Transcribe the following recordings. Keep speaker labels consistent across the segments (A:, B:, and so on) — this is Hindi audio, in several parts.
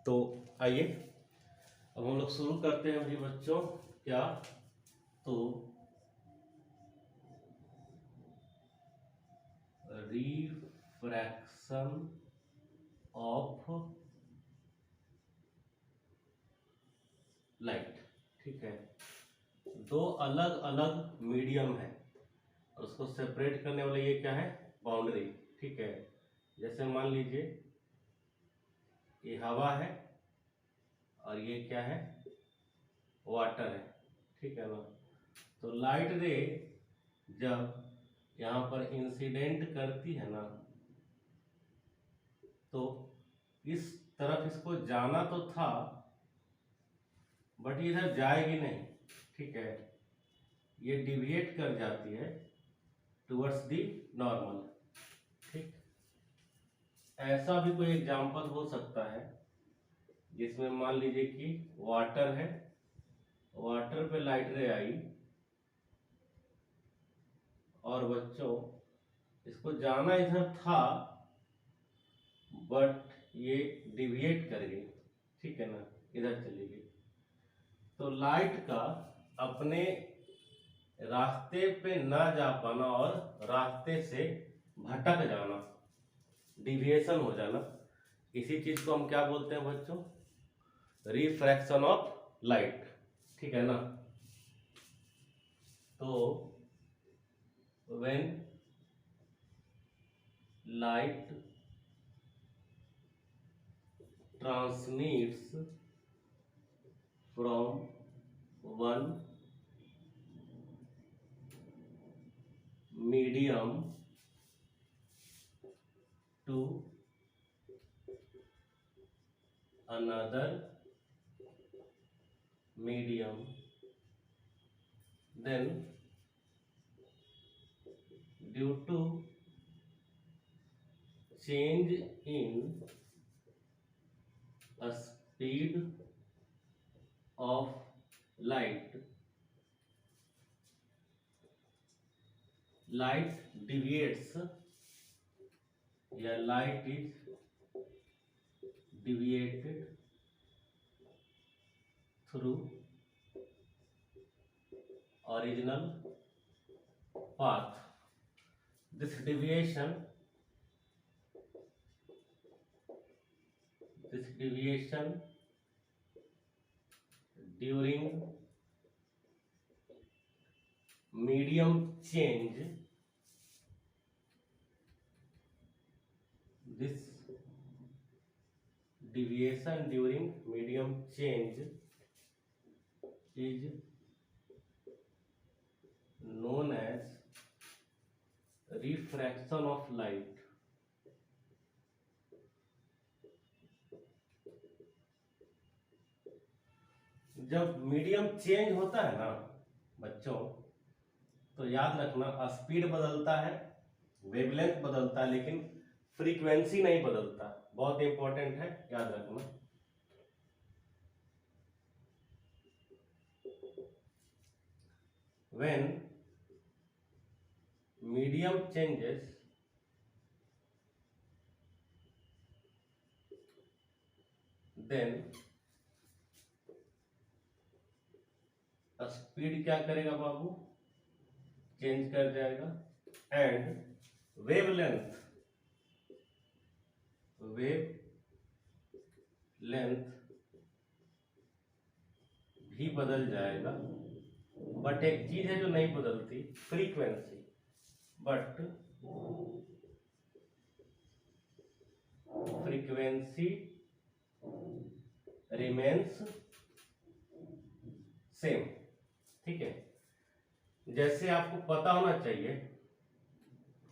A: तो आइए अब हम लोग शुरू करते हैं मेरे बच्चों। क्या तो रिफ्रैक्शन ऑफ लाइट। ठीक है, दो अलग अलग मीडियम है और उसको सेपरेट करने वाला ये क्या है, बाउंड्री। ठीक है, जैसे मान लीजिए ये हवा है और ये क्या है, वाटर है। ठीक है ना, तो लाइट रे जब यहाँ पर इंसिडेंट करती है ना, तो इस तरफ इसको जाना तो था बट इधर जाएगी नहीं। ठीक है, ये डिविएट कर जाती है टुवर्ड्स दी नॉर्मल। ठीक, ऐसा भी कोई एग्जांपल हो सकता है जिसमें मान लीजिए कि वाटर है, वाटर पे लाइट रे आई और बच्चों इसको जाना इधर था बट ये डिविएट कर गई। ठीक है ना, इधर चली गई। तो लाइट का अपने रास्ते पे ना जा पाना और रास्ते से भटक जाना, डिविएशन हो जाना, इसी चीज को हम क्या बोलते हैं बच्चों, रिफ्रैक्शन ऑफ लाइट। ठीक है ना, तो when light transmits from one medium to another medium, then due to change in a speed of light, light deviates या light is deviated through original path. This deviation during medium change, this deviation during medium change is known as refraction of light. जब मीडियम चेंज होता है ना बच्चों, तो याद रखना स्पीड बदलता है, वेवलेंथ बदलता है, लेकिन फ्रीक्वेंसी नहीं बदलता। बहुत इंपॉर्टेंट है, याद रखना। When medium changes, then speed क्या करेगा बाबू, चेंज कर जाएगा, एंड वेवलेंथ भी बदल जाएगा। बट एक चीज है जो नहीं बदलती, frequency. But frequency remains same. ठीक है, जैसे आपको पता होना चाहिए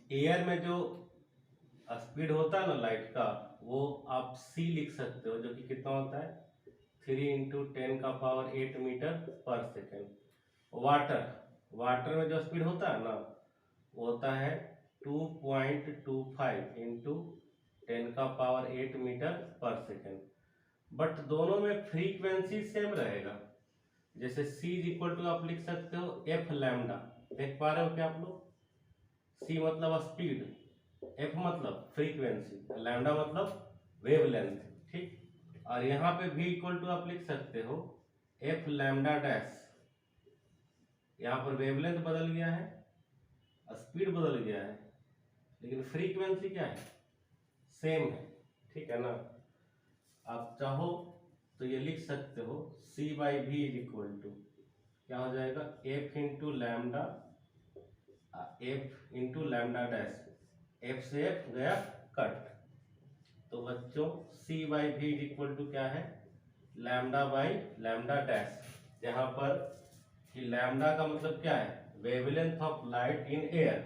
A: एयर में जो स्पीड होता है ना लाइट का, वो आप c लिख सकते हो, जो कि कितना होता है 3 × 10⁸ मीटर/सेकेंड। वाटर में जो स्पीड होता है ना, वो होता है 2.25 × 10⁸ मीटर/सेकेंड। बट दोनों में फ्रीक्वेंसी सेम रहेगा। जैसे c = आप लिख सकते हो f लैम्डा, देख पा रहे हो क्या आप लोग, c मतलब स्पीड, f मतलब फ्रीक्वेंसी, लैम्डा मतलब वेवलेंथ। ठीक, और यहाँ पे v इक्वल टू आप लिख सकते हो एफ लैम्डा डैश। यहाँ पर वेवलेंथ बदल गया है, स्पीड बदल गया है, लेकिन फ्रीक्वेंसी क्या है, सेम है, ठीक है ना। आप चाहो तो ये लिख सकते हो c by v is equal to क्या हो जाएगा, f into lambda, f into lambda dash, f से एफ गया कट। तो बच्चों c by v is equal to क्या है, लैम्डा बाई लैम्डा डैश, जहां पर कि लैम्डा का मतलब क्या है, wavelength of light in air.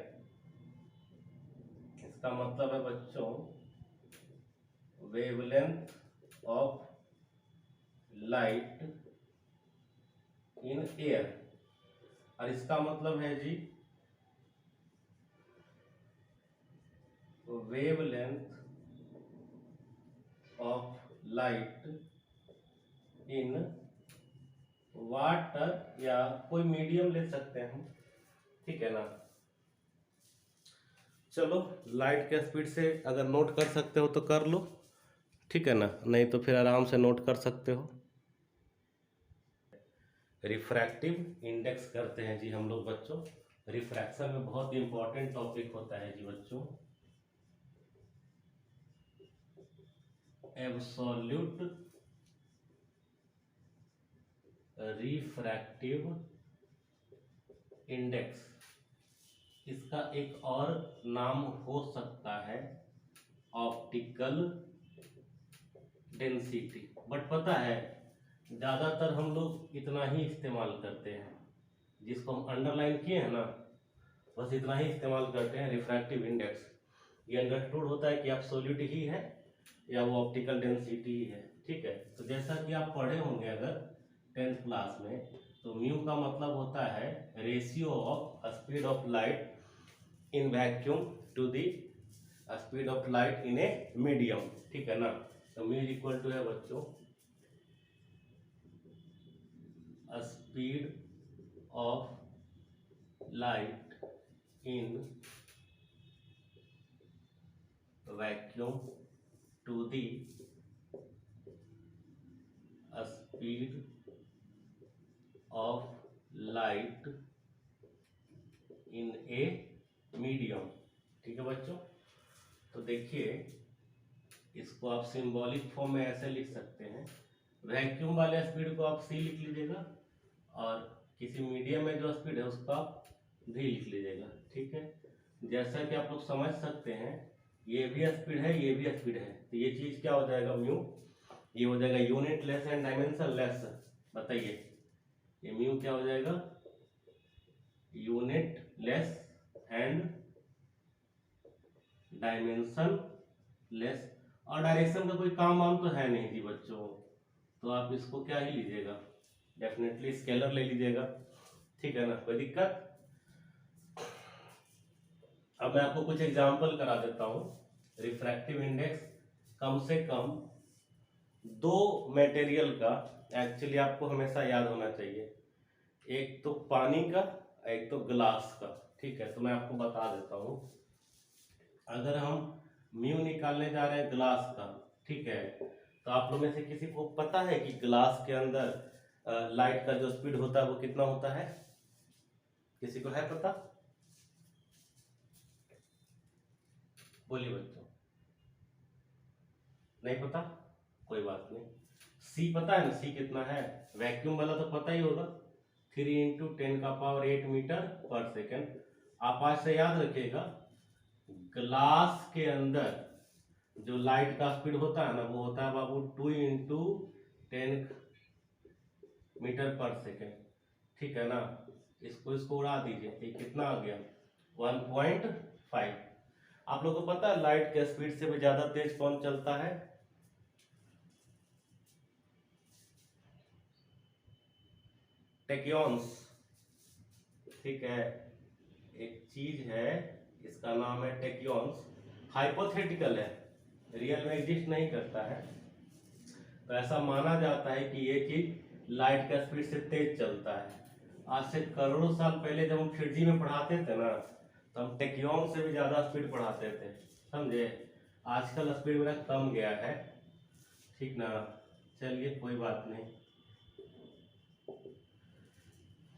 A: इसका मतलब है बच्चों wavelength of light in air, और इसका मतलब है जी wavelength of light in water, या कोई मीडियम ले सकते हैं हम, ठीक है ना। चलो लाइट के स्पीड से अगर नोट कर सकते हो तो कर लो, ठीक है ना, नहीं तो फिर आराम से नोट कर सकते हो। रिफ्रैक्टिव इंडेक्स करते हैं जी हम लोग बच्चों। रिफ्रैक्शन में बहुत इंपॉर्टेंट टॉपिक होता है जी बच्चों, एब्सोल्यूट रिफ्रैक्टिव इंडेक्स। इसका एक और नाम हो सकता है ऑप्टिकल डेंसिटी, बट पता है ज़्यादातर हम लोग इतना ही इस्तेमाल करते हैं, जिसको हम अंडरलाइन किए हैं ना, बस इतना ही इस्तेमाल करते हैं, रिफ्रैक्टिव इंडेक्स। ये अंडरस्टूड होता है कि एब्सोल्यूट ही है या वो ऑप्टिकल डेंसिटी ही है, ठीक है। तो जैसा कि आप पढ़े होंगे अगर 10th क्लास में, तो म्यू का मतलब होता है ratio of speed of light in vacuum to the speed of light in a medium, ठीक है ना। तो म्यू इक्वल टू है बच्चों speed of light in vacuum to the speed of light in a medium, ठीक है बच्चों। तो देखिए इसको आप सिंबॉलिक फॉर्म में ऐसे लिख सकते हैं, वैक्यूम वाले स्पीड को आप सी लिख लीजिएगा और किसी मीडियम में जो स्पीड है उसको आप भी लिख लीजिएगा, ठीक है। जैसा कि आप लोग समझ सकते हैं ये भी स्पीड है, ये भी स्पीड है, तो ये चीज क्या हो जाएगा म्यू, ये हो जाएगा unit less and dimension less. बताइए ये म्यू क्या हो जाएगा, unit less and dimension less. और डायरेक्शन का कोई काम वाम तो है नहीं जी बच्चों, तो आप इसको क्या ही लीजिएगा, डेफिनेटली स्केलर ले लीजिएगा, ठीक है ना, कोई दिक्कत। अब मैं आपको कुछ एग्जांपल करा देता हूं। रिफ्रैक्टिव इंडेक्स कम से कम दो मटेरियल का एक्चुअली आपको हमेशा याद होना चाहिए, एक तो पानी का, एक तो ग्लास का, ठीक है। तो मैं आपको बता देता हूं, अगर हम म्यू निकालने जा रहे हैं ग्लास का, ठीक है, तो आप लोग में से किसी को पता है कि ग्लास के अंदर लाइट का जो स्पीड होता है वो कितना होता है, किसी को है पता, बोलिए बच्चों। नहीं पता, कोई बात नहीं। सी पता है ना, सी कितना है, वैक्यूम वाला तो पता ही होगा, 3 × 10⁸ मीटर पर सेकेंड। आप आज से याद रखिएगा ग्लास के अंदर जो लाइट का स्पीड होता है ना वो होता है बाबू 2 × 10 मीटर पर सेकेंड, ठीक है ना। इसको उड़ा दीजिए, ये कितना आ गया 1.5। आप लोगों को पता है लाइट के स्पीड से भी ज्यादा तेज कौन चलता है, टेक्योन्स, ठीक है। एक चीज है इसका नाम है टेक्योन्स, हाइपोथेटिकल है, रियल में एग्जिस्ट नहीं करता है। तो ऐसा माना जाता है कि ये चीज लाइट का स्पीड से तेज चलता है। आज से करोड़ों साल पहले जब हम फिजिक्स में पढ़ाते थे ना, तो हम टेक्योन से भी ज्यादा स्पीड पढ़ाते थे, समझे। आजकल स्पीड मेरा कम गया है, ठीक ना। चलिए कोई बात नहीं,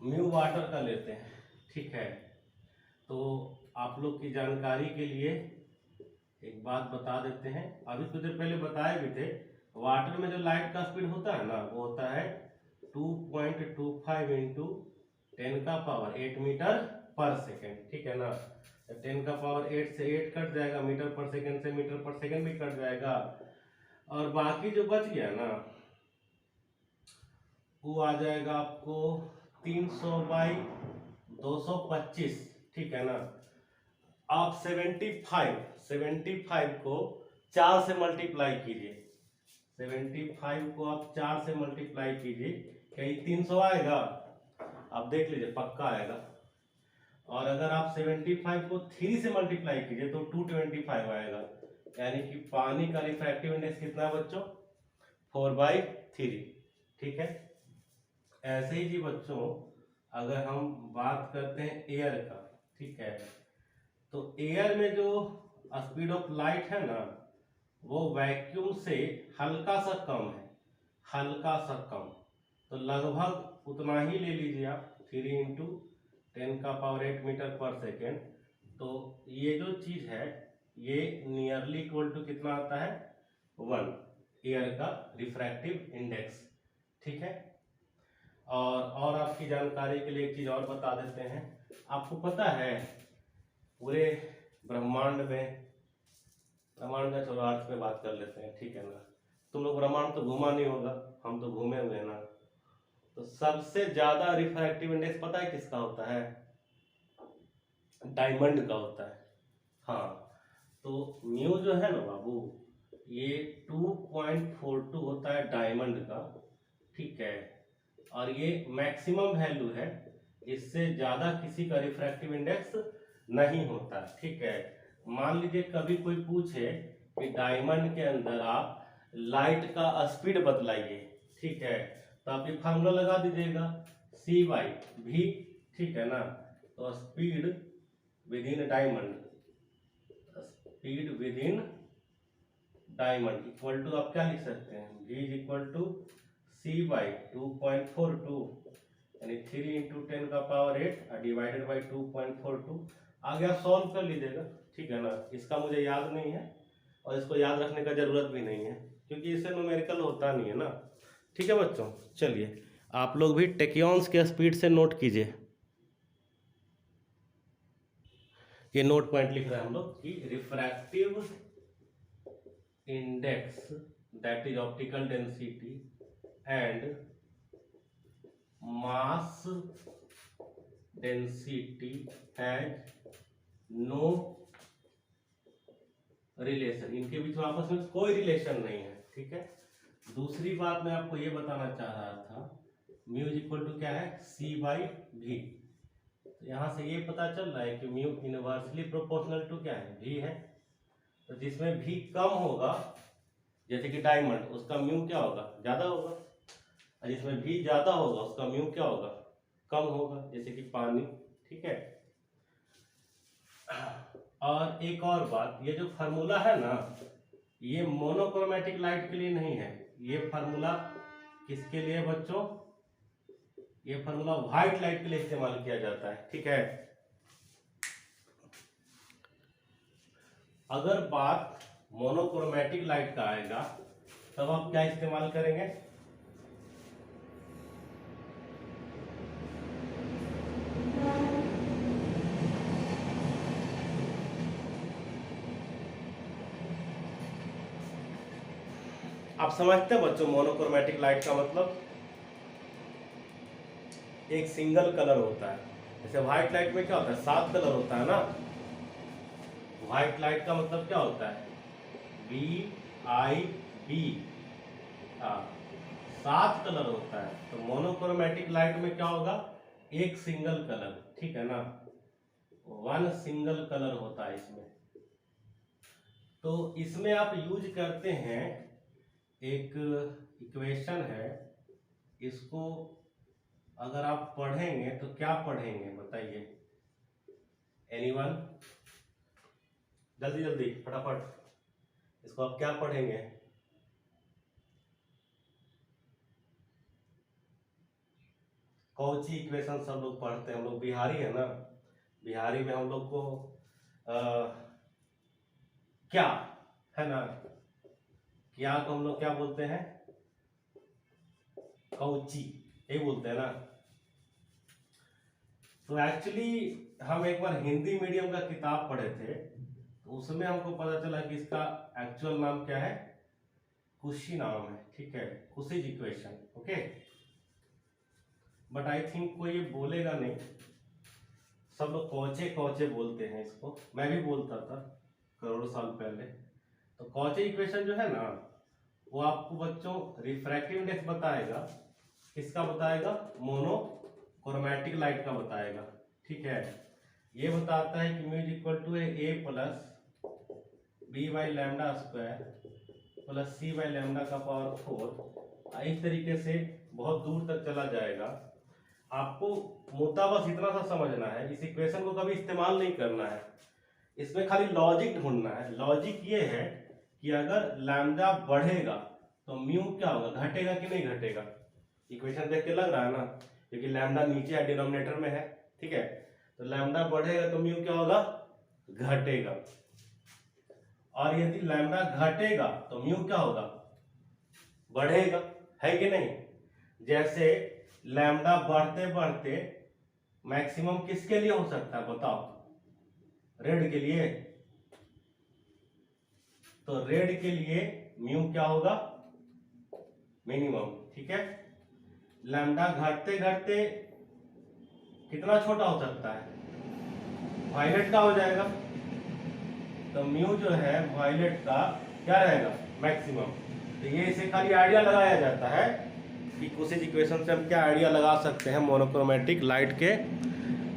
A: म्यू वाटर का लेते हैं, ठीक है। तो आप लोग की जानकारी के लिए एक बात बता देते हैं, अभी कुछ देर पहले बताए भी थे, वाटर में जो लाइट का स्पीड होता है ना वो होता है 2.25 इंटू 10 का पावर 8 मीटर पर सेकेंड, ठीक है ना। 10 का पावर 8 से 8 कट जाएगा, मीटर पर सेकेंड से मीटर पर सेकेंड भी कट जाएगा, और बाकी जो बच गया ना वो आ जाएगा आपको 300 बाई 225, ठीक है ना। आप 75 को 4 से मल्टीप्लाई कीजिए, 75 को आप 4 से मल्टीप्लाई कीजिए, क्या ये 300 आएगा? आप देख लीजिए पक्का आएगा। और अगर आप 75 को 3 से मल्टीप्लाई कीजिए तो 225 आएगा, यानी कि पानी का रिफ्रैक्टिव इंडेक्स कितना है बच्चों? 4/3, ठीक है। ऐसे ही जी बच्चों अगर हम बात करते हैं एयर का, ठीक है, तो एयर में जो स्पीड ऑफ लाइट है ना वो वैक्यूम से हल्का सा कम है, हल्का सा कम, तो लगभग उतना ही ले लीजिए आप, 3 इंटू 10 का पावर 8 मीटर पर सेकेंड। तो ये जो चीज है ये नियरली इक्वल टू कितना आता है? 1 एयर का रिफ्रैक्टिव इंडेक्स, ठीक है। और आपकी जानकारी के लिए एक चीज और बता देते हैं, आपको पता है पूरे ब्रह्मांड में, ब्रह्मांड का छोड़ो अर्थ पे बात कर लेते हैं, ठीक है ना। तुम लोग ब्रह्मांड तो घूमा नहीं होगा, हम तो घूमे हुए हैं ना। तो सबसे ज्यादा रिफ्रैक्टिव इंडेक्स पता है किसका होता है? डायमंड का होता है। हाँ, तो म्यू जो है ना बाबू ये 2.42 होता है डायमंड का, ठीक है। और ये मैक्सिमम वैल्यू है, इससे ज्यादा किसी का रिफ्रैक्टिव इंडेक्स नहीं होता, ठीक है। मान लीजिए कभी कोई पूछे कि डायमंड के अंदर आप लाइट का स्पीड बतलाइए, ठीक है, तो आप ये फार्मूला लगा दीजिएगा C/V, ठीक है ना। तो speed within diamond, speed within diamond equal to आप क्या लिख सकते हैं? V is equal to C/2.42, यानी 3 इंटू 10 का पावर 8 डिवाइडेड बाई 2.42। आगे आप सॉल्व कर लीजिएगा, ठीक है ना। इसका मुझे याद नहीं है और इसको याद रखने का जरूरत भी नहीं है क्योंकि इससे न्यूमेरिकल होता नहीं है ना, ठीक है बच्चों। चलिए आप लोग भी टेक्योन्स के स्पीड से नोट कीजिए, ये नोट पॉइंट लिख रहे हैं हम लोग कि refractive index that is optical density and mass density has no relation, इनके बीच में आपस में कोई रिलेशन नहीं है, ठीक है। दूसरी बात मैं आपको ये बताना चाह रहा था, म्यू इज इक्वल टू क्या है? C/V। तो यहां से ये पता चल रहा है कि म्यू इनवर्सली प्रोपोर्शनल टू क्या है? V है। तो जिसमें V कम होगा जैसे कि डायमंड, उसका म्यू क्या होगा? ज्यादा होगा, और जिसमें V ज्यादा होगा उसका म्यू क्या होगा? कम होगा, जैसे कि पानी, ठीक है। और एक और बात, ये जो फार्मूला है ना ये मोनोक्रोमेटिक लाइट के लिए नहीं है, ये फार्मूला किसके लिए बच्चों? ये फार्मूला व्हाइट लाइट के लिए इस्तेमाल किया जाता है, ठीक है। अगर बात मोनोक्रोमेटिक लाइट का आएगा तब आप क्या इस्तेमाल करेंगे? आप समझते हैं बच्चों मोनोक्रोमेटिक लाइट का मतलब? एक सिंगल कलर होता है, जैसे व्हाइट लाइट में क्या होता है? 7 कलर होता है ना। व्हाइट लाइट का मतलब क्या होता है? VIB, हाँ 7 कलर होता है। तो मोनोक्रोमेटिक लाइट में क्या होगा? एक सिंगल कलर, ठीक है ना, 1 सिंगल कलर होता है इसमें। तो इसमें आप यूज करते हैं एक इक्वेशन है, इसको अगर आप पढ़ेंगे तो क्या पढ़ेंगे बताइए? एनीवन? जल्दी जल्दी फटाफट, इसको आप क्या पढ़ेंगे? कौची इक्वेशन सब लोग पढ़ते हैं, हम लोग बिहारी है ना, बिहारी में हम लोग को क्या है ना, क्या को हम लोग क्या बोलते हैं, कौची, यही बोलते हैं ना। तो एक्चुअली हम एक बार हिंदी मीडियम का किताब पढ़े थे, तो उसमें हमको पता चला कि इसका एक्चुअल नाम क्या है, कुशी नाम है, ठीक है, Cauchy's equation, okay. But I think कोई ये बोलेगा नहीं, सब लोग कौचे कौचे बोलते हैं इसको, मैं भी बोलता था करोड़ों साल पहले। तो कौचे इक्वेशन जो है ना, वो आपको बच्चों रिफ्रैक्टिव इंडेक्स बताएगा, किसका बताएगा, मोनोक्रोमैटिक लाइट का बताएगा, ठीक है। ये बताता है कि mu is equal to A plus B by lambda square plus C by lambda का पावर 4। इस तरीके से बहुत दूर तक चला जाएगा। आपको मुद्दा बस इतना सा समझना है, इस इक्वेशन को कभी इस्तेमाल नहीं करना है, इसमें खाली लॉजिक ढूंढना है। लॉजिक ये है कि अगर लैम्डा बढ़ेगा तो म्यू क्या होगा, घटेगा कि नहीं घटेगा। इक्वेशन देख के लग रहा है ना, क्योंकि लैम्डा नीचे है, डिनोमिनेटर में है, ठीक है। तो लैम्डा बढ़ेगा तो म्यू क्या होगा, घटेगा। और यदि लैम्डा घटेगा तो म्यू क्या होगा, बढ़ेगा, है कि नहीं। जैसे लैम्डा बढ़ते बढ़ते मैक्सिमम किसके लिए हो सकता है बताओ, रेड के लिए। तो रेड के लिए म्यू क्या होगा, मिनिमम, ठीक है। लैम्डा घटते घटते कितना छोटा हो सकता है, वायलेट का हो जाएगा, तो म्यू जो है वायलेट का क्या रहेगा, मैक्सिमम। तो ये इसे खाली आइडिया लगाया जाता है कि कुशीज इक्वेशन से हम क्या आइडिया लगा सकते हैं मोनोक्रोमैटिक लाइट के।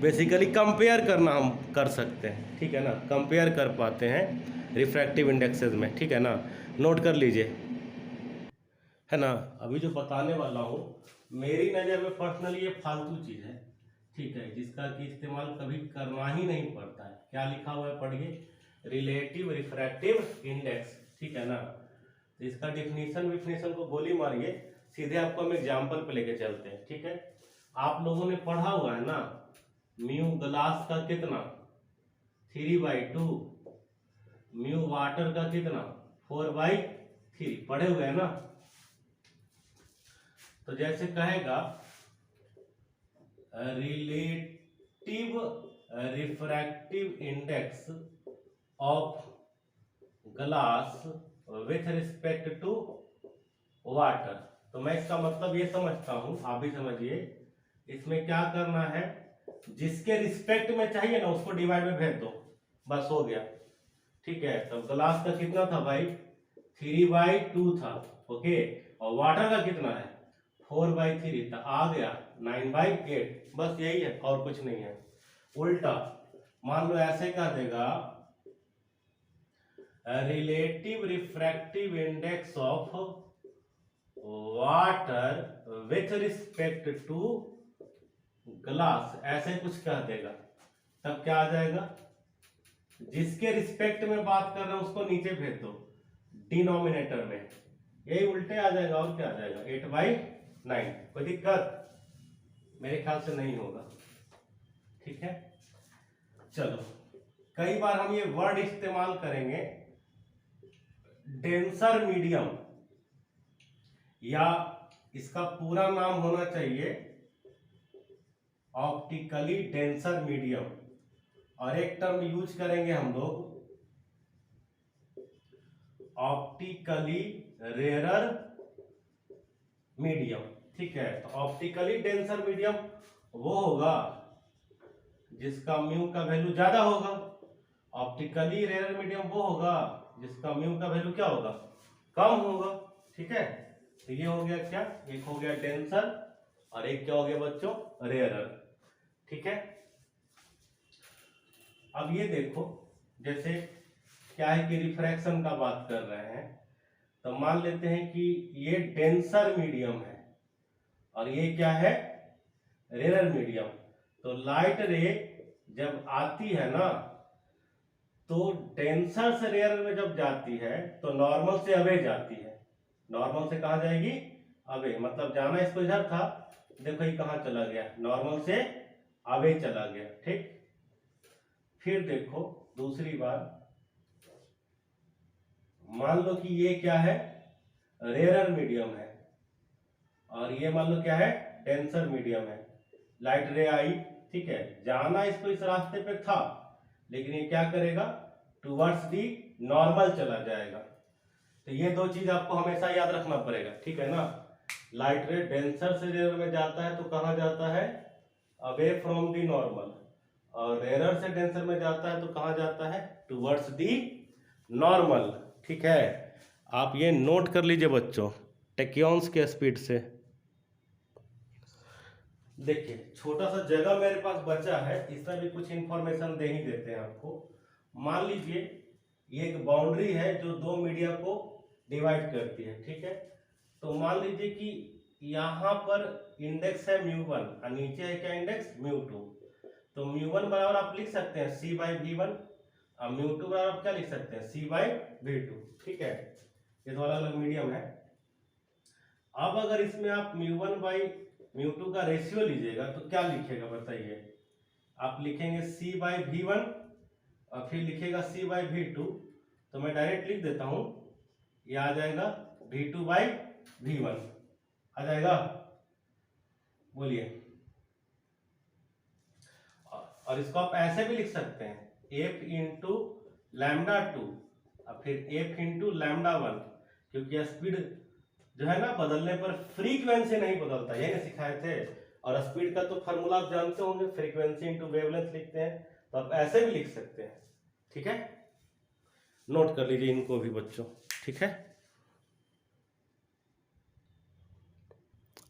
A: बेसिकली कंपेयर करना हम कर सकते हैं, ठीक है ना, कंपेयर कर पाते हैं रिफ्रैक्टिव इंडेक्सेस में, ठीक है ना, नोट कर लीजिए, है ना। अभी जो बताने वाला हूँ मेरी नज़र में पर्सनली ये फालतू चीज़ है, ठीक है, जिसका कि इस्तेमाल कभी करना ही नहीं पड़ता है। क्या लिखा हुआ है पढ़िए, रिलेटिव रिफ्रैक्टिव इंडेक्स, ठीक है ना। तो इसका डिफिनीशन को गोली मारिए, सीधे आपको हम एग्जाम्पल पे लेके चलते हैं, ठीक है। आप लोगों ने पढ़ा हुआ है ना, म्यू ग्लास का कितना 3/2, म्यू वाटर का कितना 4/3, पढ़े हुए हैं ना। तो जैसे कहेगा relative refractive index of glass with respect to water, तो मैं इसका मतलब ये समझता हूं, आप भी समझिए। इसमें क्या करना है, जिसके रिस्पेक्ट में चाहिए ना उसको डिवाइड में भेज दो, बस हो गया, ठीक है। तो ग्लास का कितना था भाई, 3/2 था, ओके। और वाटर का कितना है 4/3, तो आ गया 9/8, बस यही है और कुछ नहीं है। उल्टा मान लो ऐसे कह देगा relative refractive index of water with respect to glass, ऐसे कुछ कह देगा, तब क्या आ जाएगा, जिसके रिस्पेक्ट में बात कर रहे हैं उसको नीचे भेज दो डिनोमिनेटर में, यही उल्टे आ जाएगा और क्या आ जाएगा 8/9। कोई दिक्कत मेरे ख्याल से नहीं होगा, ठीक है। चलो, कई बार हम ये वर्ड इस्तेमाल करेंगे डेंसर मीडियम, या इसका पूरा नाम होना चाहिए ऑप्टिकली डेंसर मीडियम, और एक टर्म यूज करेंगे हम लोग ऑप्टिकली रेरर मीडियम, ठीक है। तो ऑप्टिकली डेंसर मीडियम वो होगा जिसका म्यू का वैल्यू ज्यादा होगा, ऑप्टिकली रेरर मीडियम वो होगा जिसका म्यू का वैल्यू क्या होगा, कम होगा, ठीक है। तो ये हो गया क्या, एक हो गया डेंसर और एक क्या हो गया बच्चों, रेयरर, ठीक है। अब ये देखो, जैसे क्या है कि रिफ्रैक्शन का बात कर रहे हैं, तो मान लेते हैं कि ये डेंसर मीडियम है और ये क्या है, रेयर मीडियम। तो लाइट रे जब आती है ना, तो डेंसर से रेयर में जब जाती है तो नॉर्मल से अवे जाती है, नॉर्मल से कहा जाएगी अवे, मतलब जाना इसको इधर था देखो ये कहाँ चला गया, नॉर्मल से अवे चला गया, ठीक। फिर देखो दूसरी बात, मान लो कि ये क्या है, रेयरर मीडियम है, और ये मान लो क्या है, डेंसर मीडियम है। लाइट रे आई, ठीक है, जाना इसको इस रास्ते पे था, लेकिन ये क्या करेगा, टुवर्ड्स दी नॉर्मल चला जाएगा। तो ये दो चीज आपको हमेशा याद रखना पड़ेगा, ठीक है ना। लाइट रे डेंसर से रेयर में जाता है तो कहाँ जाता है, अवे फ्रॉम दी नॉर्मल, और रेयर से डेंसर में जाता है तो कहाँ जाता है, टुवर्ड्स दी नॉर्मल, ठीक है। आप ये नोट कर लीजिए बच्चों, टेक्योन्स के स्पीड से। देखिए छोटा सा जगह मेरे पास बचा है, इसमें भी कुछ इंफॉर्मेशन दे ही देते हैं आपको। मान लीजिए ये एक बाउंड्री है जो दो मीडिया को डिवाइड करती है, ठीक है। तो मान लीजिए कि यहाँ पर इंडेक्स है μ1 और नीचे है क्या, इंडेक्स μ2। तो μ1 बराबर आप लिख सकते हैं c/v1, और μ2 बराबर आप क्या लिख सकते हैं, c/v2, ठीक है। ये तो अलग अलग मीडियम है। अब अगर इसमें आप μ1/μ2 का रेशियो लीजिएगा तो क्या लिखेगा बताइए, आप लिखेंगे c/v1 और फिर लिखेगा c/v2। तो मैं डायरेक्ट लिख देता हूं, ये आ जाएगा v2/v1 आ जाएगा, बोलिए। और इसको आप ऐसे भी लिख सकते हैं f इंटू λ2 और फिर f इंटू λ1, क्योंकि स्पीड जो है ना बदलने पर फ्रीक्वेंसी नहीं बदलता, यही ना सिखाए थे। और स्पीड का तो फॉर्मूला आप जानते होंगे, फ्रीक्वेंसी इंटू वेवलेंथ लिखते हैं, तो आप ऐसे भी लिख सकते हैं, ठीक है। नोट कर लीजिए इनको भी बच्चों, ठीक है।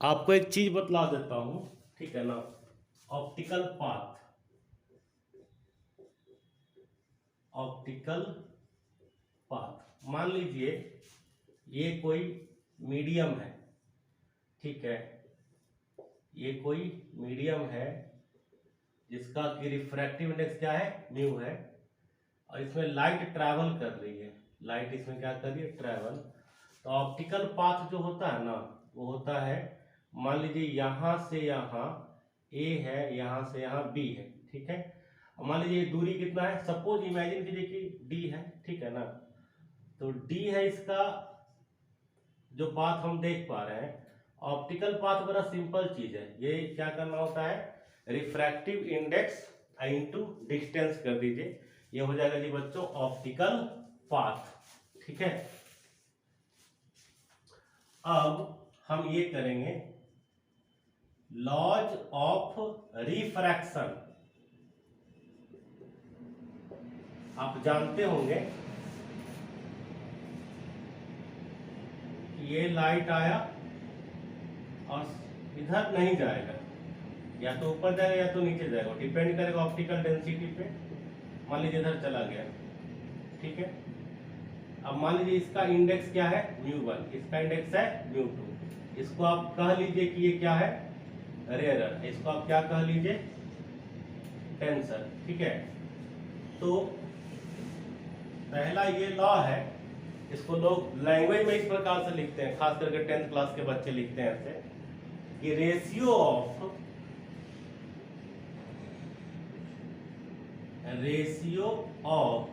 A: आपको एक चीज बतला देता हूं, ठीक है ना, ऑप्टिकल पाथ। ऑप्टिकल पाथ, मान लीजिए ये कोई मीडियम है, ठीक है, ये कोई मीडियम है जिसका कि रिफ्रैक्टिव इंडेक्स क्या है, म्यू है, और इसमें लाइट ट्रैवल कर रही है, लाइट इसमें क्या कर रही है, ट्रैवल। तो ऑप्टिकल पाथ जो होता है ना, वो होता है, मान लीजिए यहाँ से यहाँ ए है, यहाँ से यहाँ बी है, ठीक है। मान लीजिए दूरी कितना है, सपोज इमेजिन कीजिए कि डी है, ठीक है ना। तो डी है इसका जो पाथ हम देख पा रहे हैं। ऑप्टिकल पाथ बड़ा सिंपल चीज है, ये क्या करना होता है, रिफ्रैक्टिव इंडेक्स इनटू डिस्टेंस कर दीजिए, ये हो जाएगा जी बच्चों ऑप्टिकल पाथ, ठीक है। अब हम ये करेंगे लॉज ऑफ रिफ्रैक्शन। आप जानते होंगे ये लाइट आया और इधर नहीं जाएगा, या तो ऊपर जाएगा या तो नीचे जाएगा, डिपेंड करेगा ऑप्टिकल डेंसिटी पे। मान लीजिए इधर चला गया, ठीक है। अब मान लीजिए इसका इंडेक्स क्या है, μ1, इसका इंडेक्स है μ2। इसको आप कह लीजिए कि ये क्या है, रेयरर, इसको आप क्या कह लीजिए, टेंसर, ठीक है। तो पहला ये लॉ है, इसको लोग लैंग्वेज में इस प्रकार से लिखते हैं, खास करके 10th क्लास के बच्चे लिखते हैं ऐसे कि ratio of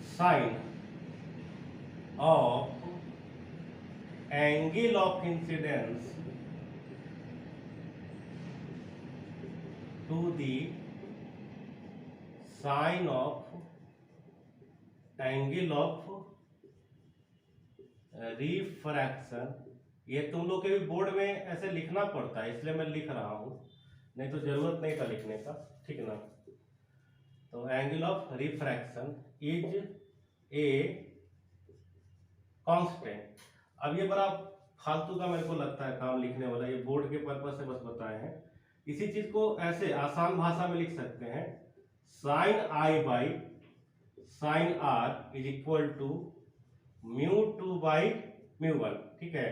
A: sine of angle of incidence to the sine of angle of refraction. ये तुम लोग के भी बोर्ड में ऐसे लिखना पड़ता है, इसलिए मैं लिख रहा हूं, नहीं तो जरूरत नहीं था लिखने का, ठीक ना। तो angle of refraction is a constant. अब ये बड़ा फालतू का मेरे को लगता है काम लिखने वाला, ये बोर्ड के पर्पज से बस बताए हैं। इसी चीज को ऐसे आसान भाषा में लिख सकते हैं, sine i by sine r is equal to μ2/μ1, ठीक है।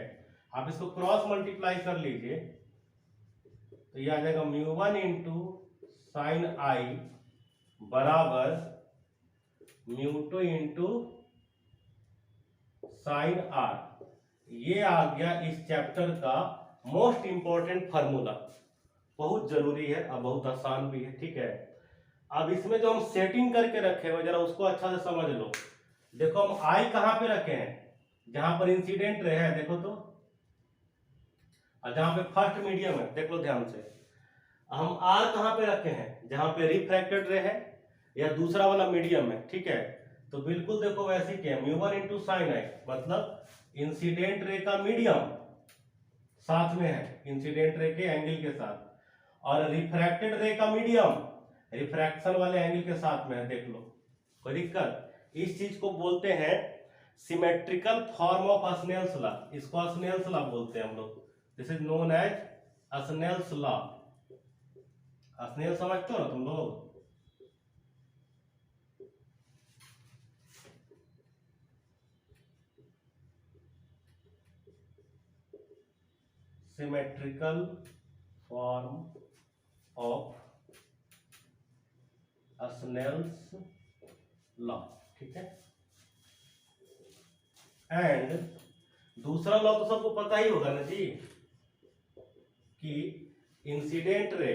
A: आप इसको क्रॉस मल्टीप्लाई कर लीजिए तो ये आ जाएगा μ1 इंटू साइन आई बराबर μ2 इंटू साइन आर। ये आ गया इस चैप्टर का मोस्ट इंपॉर्टेंट फार्मूला, बहुत जरूरी है और बहुत आसान भी है, ठीक है। अब इसमें जो हम सेटिंग करके रखे हुए जरा उसको अच्छा से समझ लो। देखो हम आई कहाँ पे रखे हैं, जहां पर इंसिडेंट रे है देखो तो, और जहां पे फर्स्ट मीडियम है देख लो ध्यान से। हम आर कहाँ पे रखे हैं, जहां पे रिफ्रैक्टेड रे है या दूसरा वाला मीडियम है, ठीक है। तो बिल्कुल देखो वैसे क्या म्यू 1 इंटू साइन आई, मतलब इंसिडेंट रे का मीडियम साथ में है इंसिडेंट रे के एंगल के साथ, और रिफ्रैक्टेड रे का मीडियम रिफ्रैक्शन वाले एंगल के साथ में है, देख लो कोई दिक्कत। इस चीज को बोलते हैं symmetrical form of Snell's law, इसको स्नेल्स लॉ बोलते हैं हम लोग, this is known as Snell's law. Snell समझते हो ना तुम लोग? Symmetrical form of Snell's law, ठीक है। एंड दूसरा लॉ तो सबको पता ही होगा ना जी, कि incident ray,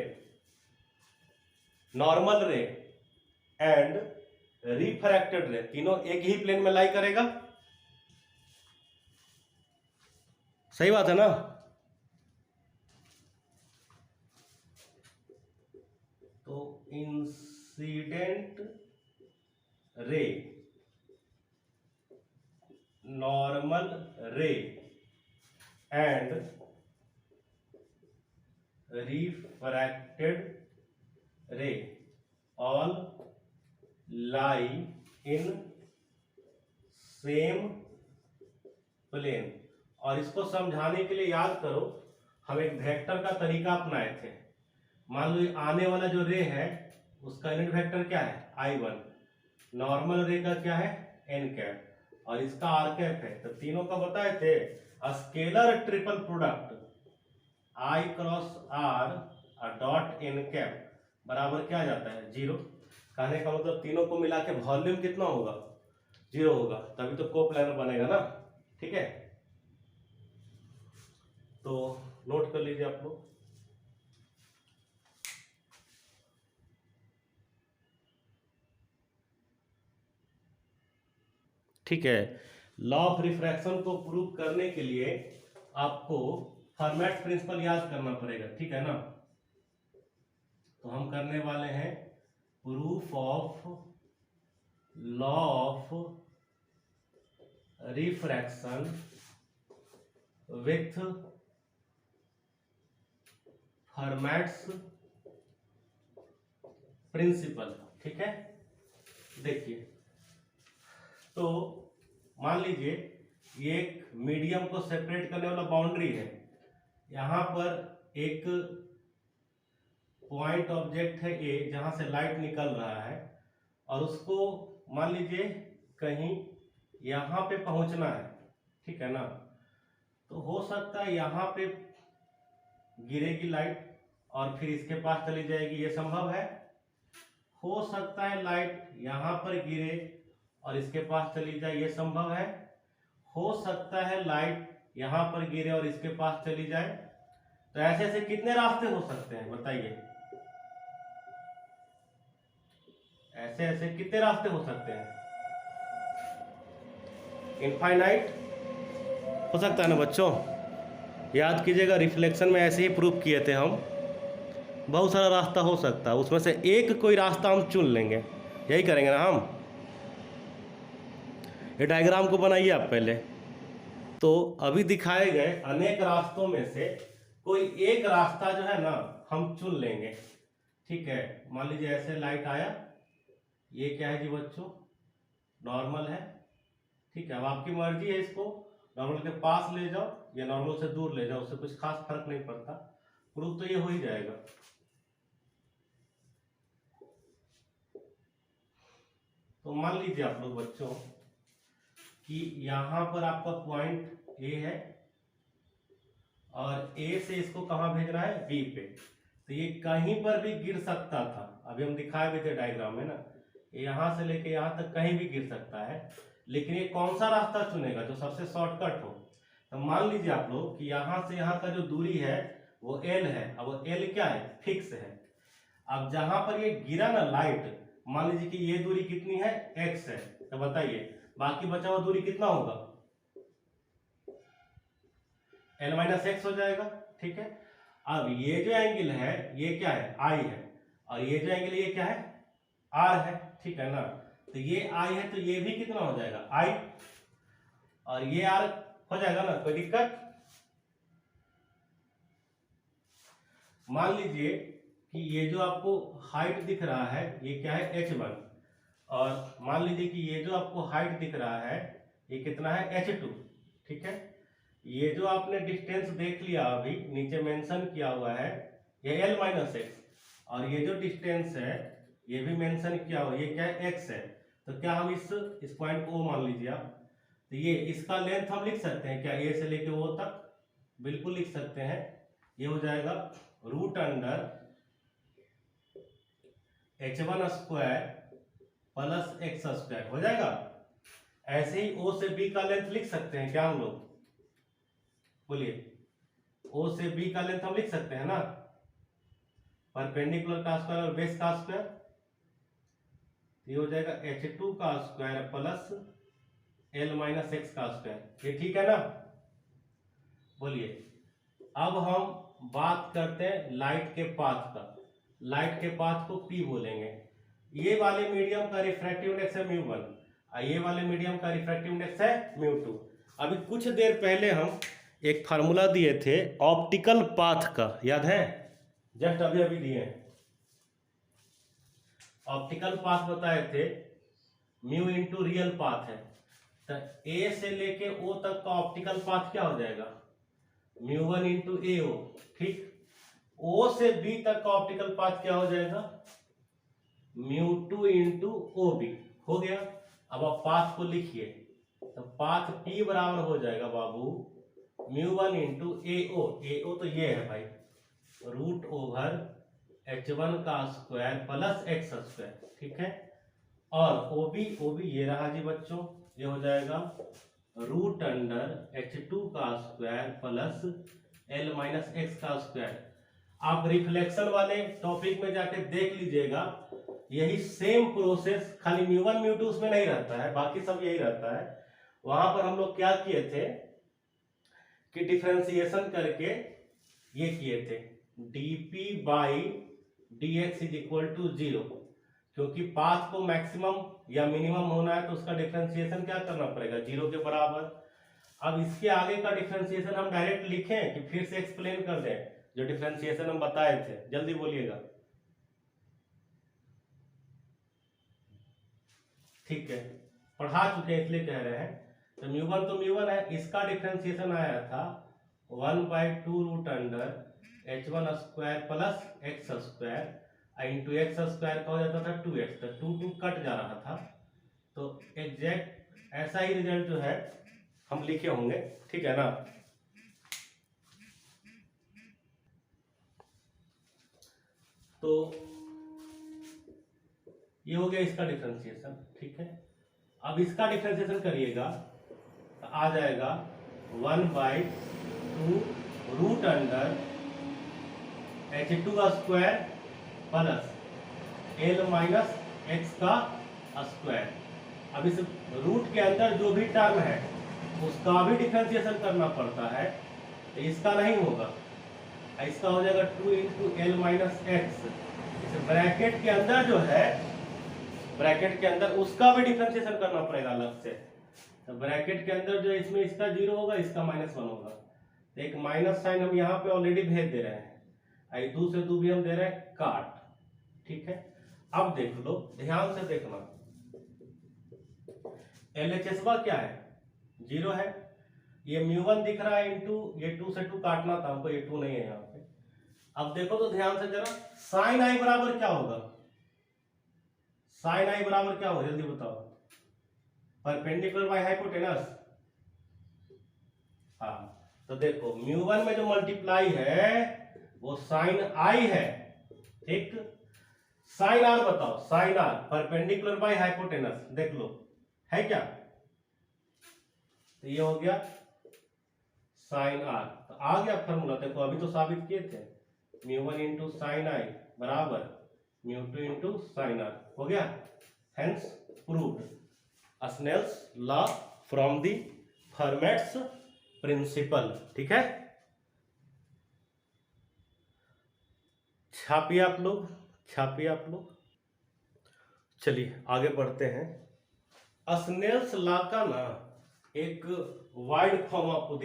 A: normal ray and refracted रे तीनों एक ही प्लेन में लाई करेगा, सही बात है ना। तो incident ray, normal ray and refracted ray all lie in same plane. और इसको समझाने के लिए याद करो, हम एक वेक्टर का तरीका अपनाए थे। मान लो आने वाला जो रे है उसका यूनिट वेक्टर क्या है I1, नॉर्मल रे का क्या है n कैप, और इसका आर कैप है। तो तीनों का बताए थे scalar triple product I cross R dot n cap बराबर क्या आ जाता है 0। कहने का मतलब तीनों को मिला के वॉल्यूम कितना होगा 0 होगा, तभी तो कोप्लानर बनेगा ना, ठीक है। तो नोट कर लीजिए आप लोग। ठीक है, लॉ ऑफ रिफ्रैक्शन को प्रूव करने के लिए आपको फॉर्मेट प्रिंसिपल याद करना पड़ेगा, ठीक है ना। तो हम करने वाले हैं proof of law of refraction with formats principal, ठीक है। देखिए, तो मान लीजिए ये एक मीडियम को सेपरेट करने वाला बाउंड्री है, यहां पर एक पॉइंट ऑब्जेक्ट है ए जहां से लाइट निकल रहा है, और उसको मान लीजिए कहीं यहां पे पहुंचना है, ठीक है ना। तो हो सकता है यहां पे गिरेगी लाइट और फिर इसके पास चली जाएगी, ये संभव है। हो सकता है लाइट यहां पर गिरे और इसके पास चली जाए, ये संभव है। हो सकता है लाइट यहां पर गिरे और इसके पास चली जाए। तो ऐसे ऐसे कितने रास्ते हो सकते हैं बताइए, ऐसे ऐसे कितने रास्ते हो सकते हैं? इनफाइनाइट हो सकता है ना बच्चों। याद कीजिएगा, रिफ्लेक्शन में ऐसे ही प्रूफ किए थे हम, बहुत सारा रास्ता हो सकता है, उसमें से एक कोई रास्ता हम चुन लेंगे, यही करेंगे ना हम। ये डायग्राम को बनाइए आप पहले। तो अभी दिखाए गए अनेक रास्तों में से कोई एक रास्ता जो है ना हम चुन लेंगे, ठीक है। मान लीजिए ऐसे लाइट आया, ये क्या है जी बच्चों, नॉर्मल है, ठीक है। अब आपकी मर्जी है, इसको नॉर्मल के पास ले जाओ या नॉर्मल से दूर ले जाओ, उससे कुछ खास फर्क नहीं पड़ता, प्रूफ तो ये हो ही जाएगा। तो मान लीजिए आप लोग बच्चों कि यहां पर आपका पॉइंट ए है और ए से इसको कहां भेजना है बी पे। तो ये कहीं पर भी गिर सकता था, अभी हम दिखाए भी थे डायग्राम में ना, यहां से लेके यहां तक कहीं भी गिर सकता है। लेकिन ये कौन सा रास्ता चुनेगा जो सबसे शॉर्टकट हो, तो मान लीजिए आप लोग कि यहाँ से यहाँ का जो दूरी है वो L है। अब वो L क्या है, फिक्स है। अब जहां पर ये गिरा ना लाइट, मान लीजिए कि ये दूरी कितनी है, x है, तो बताइए बाकी बचा हुआ दूरी कितना होगा, L माइनस एक्स हो जाएगा। ठीक है। अब ये जो एंगल है ये क्या है, I है, और ये जो एंगल ये क्या है, R है। ठीक है ना। तो ये I है तो ये भी कितना हो जाएगा, I, और ये R हो जाएगा ना, कोई दिक्कत। मान लीजिए कि ये जो आपको हाइट दिख रहा है ये क्या है, h1, और मान लीजिए कि ये जो आपको हाइट दिख रहा है ये कितना है, h2। ठीक है। ये जो आपने डिस्टेंस देख लिया अभी नीचे मेंशन किया हुआ है ये L माइनस एक्स, और ये जो डिस्टेंस है ये भी मेंशन किया हुआ है, ये क्या है, x है। तो क्या हम इस पॉइंट को O मान लीजिए आप, तो ये इसका लेंथ हम लिख सकते हैं क्या, A से लेके O तक, बिल्कुल लिख सकते हैं। ये हो जाएगा root under h1 square plus x square हो जाएगा। ऐसे ही O से B का लेंथ लिख सकते हैं क्या हम लोग, बोलिए, O से B का लेंथ हम लिख सकते हैं ना, परपेंडिकुलर का स्क्वायर और बेस का स्क्वायर, ये हो जाएगा h2 का square plus L minus x का स्क्वायर। ये ठीक है ना। बोलिए, अब हम बात करते हैं लाइट के पाथ का। लाइट के पाथ को P बोलेंगे। ये वाले मीडियम का रिफ्रैक्टिव इंडेक्स है μ1, और ये वाले मीडियम का रिफ्रैक्टिव इंडेक्स है μ2। अभी कुछ देर पहले हम एक फार्मूला दिए थे ऑप्टिकल पाथ का, याद है, जस्ट अभी अभी दिए हैं। ऑप्टिकल पाथ बताए थे म्यू इंटू रियल पाथ है, तो ए से लेके ओ तक का ऑप्टिकल पाथ क्या हो जाएगा, μ1 इंटू ए ओ। ठीक। ओ से बी तक का ऑप्टिकल पाथ क्या हो जाएगा, μ2 इंटू ओ बी। हो गया। अब आप पाथ को लिखिए, तो पाथ P बराबर हो जाएगा बाबू μ1 इंटू ए ओ तो ये है भाई, रूट ओवर h1 का स्क्वायर प्लस एक्स स्क्वायर। ठीक है। और OB ये रहा जी बच्चों, ये हो जाएगा रूट अंडर h2 का square plus L minus x का स्क्वायर। आप रिफ्लेक्शन वाले टॉपिक में जाके देख लीजिएगा, यही सेम प्रोसेस, खाली μ1 μ2 उसमें नहीं रहता है, बाकी सब यही रहता है। वहां पर हम लोग क्या किए थे कि डिफरेंशिएशन करके ये किए थे dp by dx is equal to 0, क्योंकि पाथ को मैक्सिमम या मिनिमम होना है तो उसका डिफरेंशिएशन क्या करना पड़ेगा, 0 के बराबर। अब इसके आगे का डिफरेंशिएशन हम डायरेक्ट लिखें कि फिर से एक्सप्लेन कर दें जो डिफरेंशिएशन हम बताए थे, जल्दी बोलिएगा। ठीक है, पढ़ा चुके हैं इसलिए कह रहे हैं। तो μ1 तो μ1 है, इसका डिफरेंशिएशन आया था 1/2 root under h1 square plus x square into x square का हो जाता था 2x, तो 2 कट जा रहा था। तो एग्जैक्ट ऐसा ही रिजल्ट जो है हम लिखे होंगे। ठीक है ना। तो ये हो गया इसका डिफरेंशिएशन। ठीक है। अब इसका डिफरेंशिएशन करिएगा तो आ जाएगा 1/2 रूट अंडर h2 का square plus L minus x का स्क्वायर। अब इस रूट के अंदर जो भी टर्म है उसका भी डिफरेंशिएशन करना पड़ता है, तो इसका नहीं होगा, इसका हो जाएगा 2 इंटू एल माइनस एक्स। इस ब्रैकेट के अंदर जो है, ब्रैकेट के अंदर उसका भी डिफरेंशिएशन करना पड़ेगा अलग से। तो ब्रैकेट के अंदर जो इसमें इसका 0 होगा, इसका -1 होगा, तो एक माइनस साइन हम यहाँ पे ऑलरेडी भेज दे रहे हैं, दो से दो भी हम दे रहे हैं काट। ठीक है। अब देख लो, ध्यान से देखना, LHS क्या है, 0 है। ये μ1 दिख रहा है इंटू ये 2 से 2 काटना था हमको, ये 2 नहीं है यहाँ पे। अब देखो तो ध्यान से जरा, साइन आई बराबर क्या होगा, साइन आई बराबर क्या होगा, जल्दी बताओ, परपेंडिकुलर बाय हाइपोटेनस। हाँ, तो देखो μ1 में जो मल्टीप्लाई है वो साइन आई है। ठीक। साइन आर बताओ, sine r perpendicular by hypotenuse, देख लो है क्या। तो ये हो गया साइन आर। तो आ गया फॉर्मूला, देखो अभी तो साबित किए थे, μ1 इंटू साइन आई बराबर μ2 इंटू साइन आर, हो गया। Hence proved Snell's law from the Fermat's principle. ठीक है, छापिए आप लोग, छापिए आप लोग। चलिए आगे बढ़ते हैं। स्नेल्स लॉ का ना एक वाइड फॉर्म आपको